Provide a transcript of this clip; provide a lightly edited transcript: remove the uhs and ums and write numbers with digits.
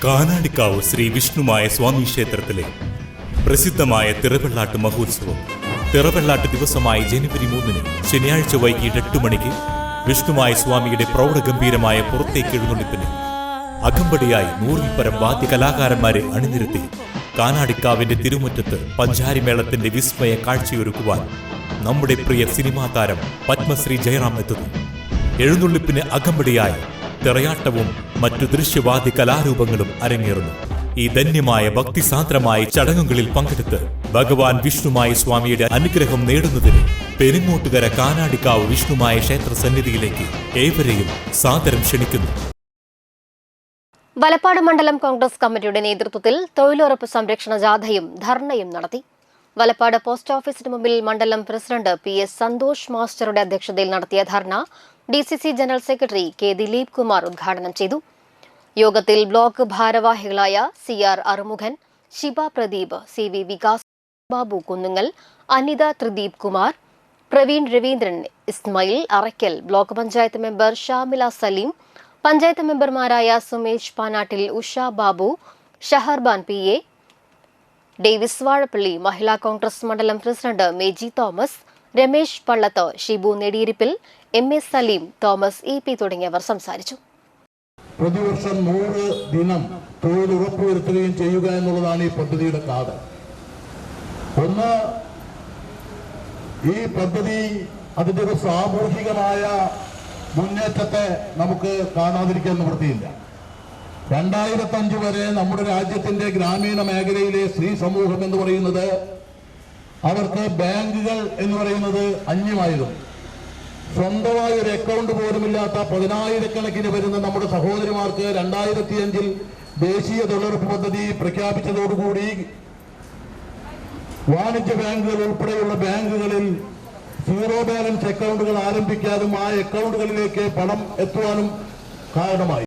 കാനാടിക്കാവ് ശ്രീ വിഷ്ണുമായ സ്വാമി ക്ഷേത്രത്തിലെ പ്രസിദ്ധമായ തിറവെള്ളാട്ട് മഹോത്സവം തിറവെള്ളാട്ട് ദിവസമായ ജനുവരി 3 ശനിയാഴ്ച വൈകിട്ട് 8 മണിക്ക് വിഷ്ണുമായ സ്വാമിയുടെ പ്രൗഢഗംഭീരമായ പുറത്തേക്ക് എഴുന്നള്ളിപ്പിന് അകമ്പടിയായി 100-ൽ പരം വാദ്യ കലാകാരന്മാരെ അണിനിരത്തി കാനാടിക്കാവിന്റെ തിരുമുറ്റത്ത് പഞ്ചാരിമേളത്തിന്റെ വിസ്മയ കാഴ്ചയൊരുക്കുവാൻ നമ്മുടെ പ്രിയ സിനിമാ താരം പത്മശ്രീ ജയറാം എത്തുന്നു. എഴുന്നള്ളിപ്പിന് അകമ്പടിയായി തിറയാട്ടവും മറ്റു ദൃശ്യവാദ്യ കലാരൂപങ്ങളും അരങ്ങേറുന്നു. ഈ ധന്യമായ ഭക്തിസാന്ദ്രമായ ചടങ്ങുകളിൽ പങ്കെടുത്ത് ഭഗവാൻ വിഷ്ണുമായ സ്വാമിയുടെ അനുഗ്രഹം നേടുന്നതിന് പെരിങ്ങോട്ടുകര കാനാടിക്കാവ് വിഷ്ണുമായ ക്ഷേത്ര സന്നിധിയിലേക്ക് ഏവരെയും സാദരം ക്ഷണിക്കുന്നു. വലപ്പാട് മണ്ഡലം കോൺഗ്രസ് കമ്മിറ്റിയുടെ നേതൃത്വത്തിൽ തൊഴിലുറപ്പ് സംരക്ഷണ ജാഥയും ധർണയും നടത്തി. വലപ്പാട് പോസ്റ്റ് ഓഫീസിന് മുമ്പിൽ മണ്ഡലം പ്രസിഡന്റ് PS സന്തോഷ് മാസ്റ്ററുടെ അധ്യക്ഷതയിൽ നടത്തിയ ധർണ DCC general secretary K Dileep Kumar ഉദ്ഘാടനം ചെയ്തു. യോഗത്തിൽ ബ്ലോക്ക് ഭാരവാഹികളായ CR Arumughan, Shiva Pradeep, CV Vikas, Babu Kunnungal, Anitha Thrideep Kumar, Praveen Raveendran, Ismail Arakkal, block panchayat member Shamila Saleem, panchayat മെമ്പർമാരായ സുമേഷ് പാനാട്ടിൽ, ഉഷ ബാബു, ഷഹർബാൻ PA, ഡേവിസ് വാഴപ്പള്ളി, മഹിളാ കോൺഗ്രസ് മണ്ഡലം president Meji Thomas, Ramesh Pallath, Shibu Nediyirippil, MS Saleem, Thomas EP തുടങ്ങിയവർ സംസാരിച്ചു. പ്രതിവർഷം 100 ദിനം തൊഴിൽ ഉറപ്പുവരുത്തുകയും ചെയ്യുക എന്നുള്ളതാണ് ഈ പദ്ധതിയുടെ കാതൽ. ഒന്ന്, ഈ പദ്ധതി അതിന്റെ ഒരു സാമൂഹികമായ മുന്നേറ്റത്തെ നമുക്ക് കാണാതിരിക്കാൻ നിവൃത്തിയില്ല. 2005 വരെ നമ്മുടെ രാജ്യത്തിന്റെ ഗ്രാമീണ മേഖലയിലെ സ്ത്രീ സമൂഹം എന്ന് പറയുന്നത് അവർക്ക് ബാങ്കുകൾ എന്ന് പറയുന്നത് അന്യമായിരുന്നു. സ്വന്തമായ ഒരു അക്കൗണ്ട് പോലുമില്ലാത്ത 10,000-കണക്കിന് വരുന്ന നമ്മുടെ സഹോദരിമാർക്ക് 2005-ൽ ദേശീയ തൊഴിലുറപ്പ് പദ്ധതി പ്രഖ്യാപിച്ചതോടുകൂടി വാണിജ്യ ബാങ്കുകൾ ഉൾപ്പെടെയുള്ള ബാങ്കുകളിൽ സീറോ ബാലൻസ് അക്കൗണ്ടുകൾ ആരംഭിക്കാനും ആ അക്കൗണ്ടുകളിലേക്ക് പണം എത്തുവാനും കാരണമായി.